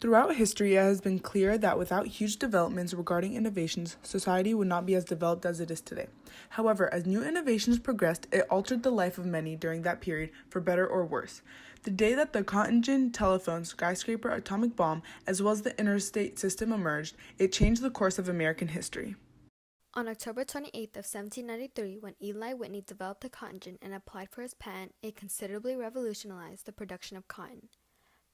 Throughout history, it has been clear that without huge developments regarding innovations, society would not be as developed as it is today. However, as new innovations progressed, it altered the life of many during that period, for better or worse. The day that the cotton gin, telephone, skyscraper, atomic bomb, as well as the interstate system emerged, it changed the course of American history. On October 28th of 1793, when Eli Whitney developed the cotton gin and applied for his patent, it considerably revolutionized the production of cotton.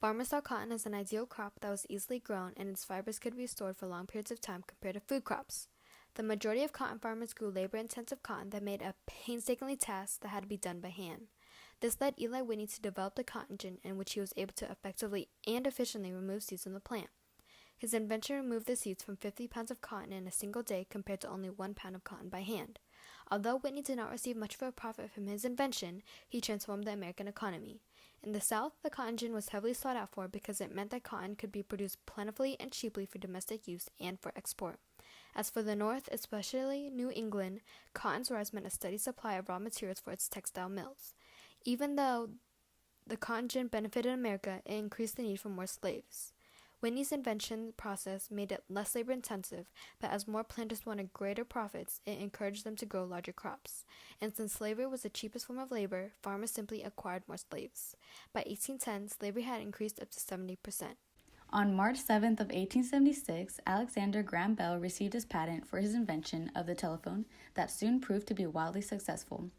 Farmers saw cotton as an ideal crop that was easily grown and its fibers could be stored for long periods of time compared to food crops. The majority of cotton farmers grew labor-intensive cotton that made a painstakingly task that had to be done by hand. This led Eli Whitney to develop the cotton gin, in which he was able to effectively and efficiently remove seeds from the plant. His invention removed the seeds from 50 pounds of cotton in a single day compared to only 1 pound of cotton by hand. Although Whitney did not receive much of a profit from his invention, he transformed the American economy. In the South, the cotton gin was heavily sought out for because it meant that cotton could be produced plentifully and cheaply for domestic use and for export. As for the North, especially New England, cotton's rise meant a steady supply of raw materials for its textile mills. Even though the cotton gin benefited America, it increased the need for more slaves. Whitney's invention process made it less labor-intensive, but as more planters wanted greater profits, it encouraged them to grow larger crops. And since slavery was the cheapest form of labor, farmers simply acquired more slaves. By 1810, slavery had increased up to 70%. On March 7th of 1876, Alexander Graham Bell received his patent for his invention of the telephone that soon proved to be wildly successful.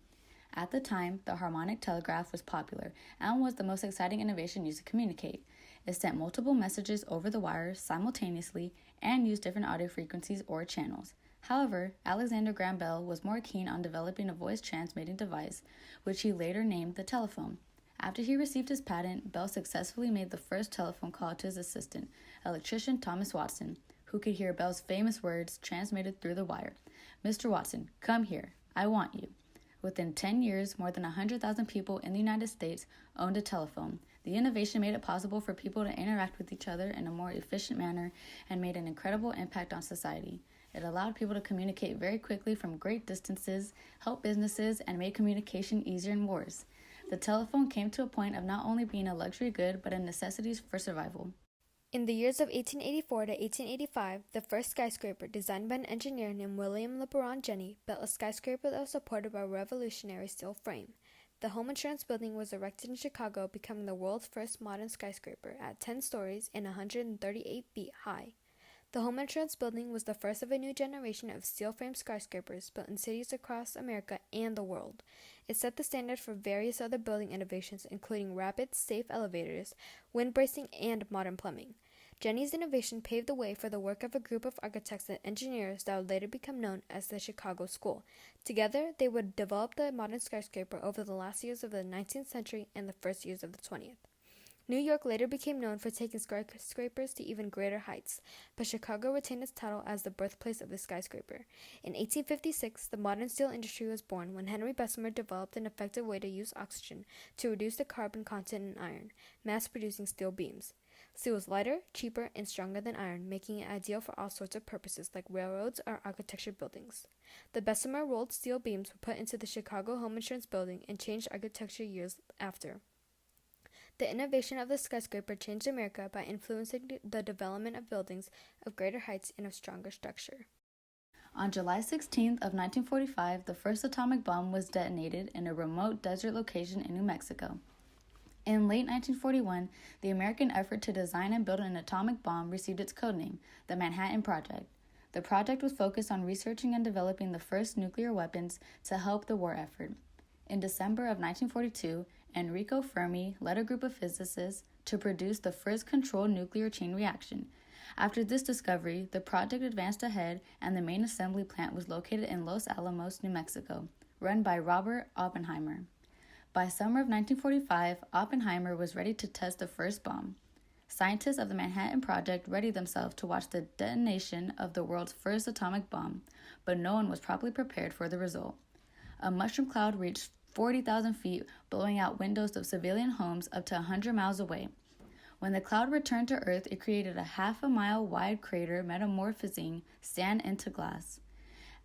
At the time, the harmonic telegraph was popular and was the most exciting innovation used to communicate. It sent multiple messages over the wire simultaneously and used different audio frequencies or channels. However, Alexander Graham Bell was more keen on developing a voice transmitting device, which he later named the telephone. After he received his patent, Bell successfully made the first telephone call to his assistant, electrician Thomas Watson, who could hear Bell's famous words transmitted through the wire. "Mr. Watson, come here. I want you." Within 10 years, more than 100,000 people in the United States owned a telephone. The innovation made it possible for people to interact with each other in a more efficient manner and made an incredible impact on society. It allowed people to communicate very quickly from great distances, help businesses, and made communication easier in wars. The telephone came to a point of not only being a luxury good, but a necessity for survival. In the years of 1884 to 1885, the first skyscraper, designed by an engineer named William LeBaron Jenney, built a skyscraper that was supported by a revolutionary steel frame. The home insurance building was erected in Chicago, becoming the world's first modern skyscraper at 10 stories and 138 feet high. The home insurance building was the first of a new generation of steel-frame skyscrapers built in cities across America and the world. It set the standard for various other building innovations, including rapid, safe elevators, wind bracing, and modern plumbing. Jenney's innovation paved the way for the work of a group of architects and engineers that would later become known as the Chicago School. Together, they would develop the modern skyscraper over the last years of the 19th century and the first years of the 20th. New York later became known for taking skyscrapers to even greater heights, but Chicago retained its title as the birthplace of the skyscraper. In 1856, the modern steel industry was born when Henry Bessemer developed an effective way to use oxygen to reduce the carbon content in iron, mass-producing steel beams. Steel was lighter, cheaper, and stronger than iron, making it ideal for all sorts of purposes like railroads or architecture buildings. The Bessemer rolled steel beams were put into the Chicago Home Insurance Building and changed architecture years after. The innovation of the skyscraper changed America by influencing the development of buildings of greater heights and of stronger structure. On July 16th of 1945, the first atomic bomb was detonated in a remote desert location in New Mexico. In late 1941, the American effort to design and build an atomic bomb received its codename, the Manhattan Project. The project was focused on researching and developing the first nuclear weapons to help the war effort. In December of 1942, Enrico Fermi led a group of physicists to produce the first controlled nuclear chain reaction. After this discovery, the project advanced ahead and the main assembly plant was located in Los Alamos, New Mexico, run by Robert Oppenheimer. By summer of 1945, Oppenheimer was ready to test the first bomb. Scientists of the Manhattan Project readied themselves to watch the detonation of the world's first atomic bomb, but no one was properly prepared for the result. A mushroom cloud reached 40,000 feet, blowing out windows of civilian homes up to 100 miles away. When the cloud returned to Earth, it created a half-a-mile wide crater metamorphosing sand into glass.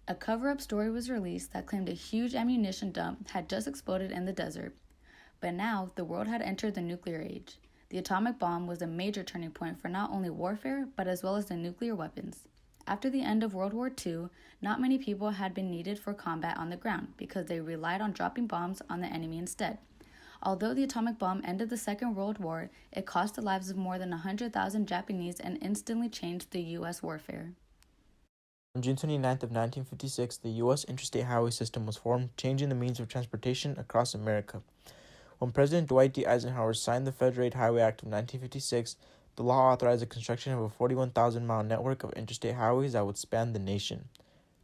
A cover-up story was released that claimed a huge ammunition dump had just exploded in the desert. But now, the world had entered the nuclear age. The atomic bomb was a major turning point for not only warfare, but as well as the nuclear weapons. After the end of World War II, not many people had been needed for combat on the ground because they relied on dropping bombs on the enemy instead. Although the atomic bomb ended the Second World War, it cost the lives of more than 100,000 Japanese and instantly changed the U.S. warfare. On June 29th of 1956, the U.S. interstate highway system was formed, changing the means of transportation across America. When President Dwight D. Eisenhower signed the Federated Highway Act of 1956, the law authorized the construction of a 41,000-mile network of interstate highways that would span the nation.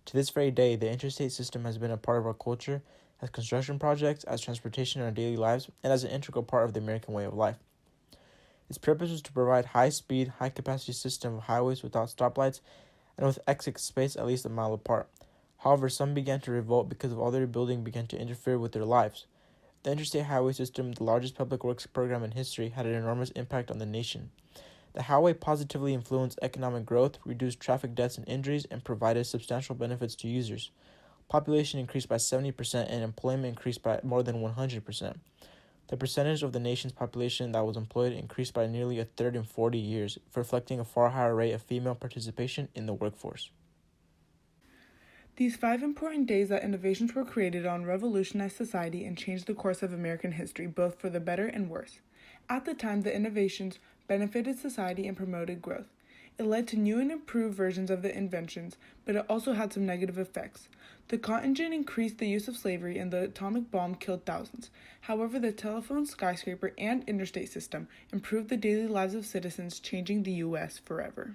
To this very day, the interstate system has been a part of our culture, as construction projects, as transportation in our daily lives, and as an integral part of the American way of life. Its purpose was to provide high-speed, high-capacity system of highways without stoplights and with exit space at least a mile apart. However, some began to revolt because of all their building began to interfere with their lives. The interstate highway system, the largest public works program in history, had an enormous impact on the nation. The highway positively influenced economic growth, reduced traffic deaths and injuries, and provided substantial benefits to users. Population increased by 70% and employment increased by more than 100%. The percentage of the nation's population that was employed increased by nearly a third in 40 years, reflecting a far higher rate of female participation in the workforce. These 5 important days that innovations were created on revolutionized society and changed the course of American history, both for the better and worse. At the time, the innovations benefited society and promoted growth. It led to new and improved versions of the inventions, but it also had some negative effects. The cotton gin increased the use of slavery, and the atomic bomb killed thousands. However, the telephone, skyscraper, and interstate system improved the daily lives of citizens, changing the U.S. forever.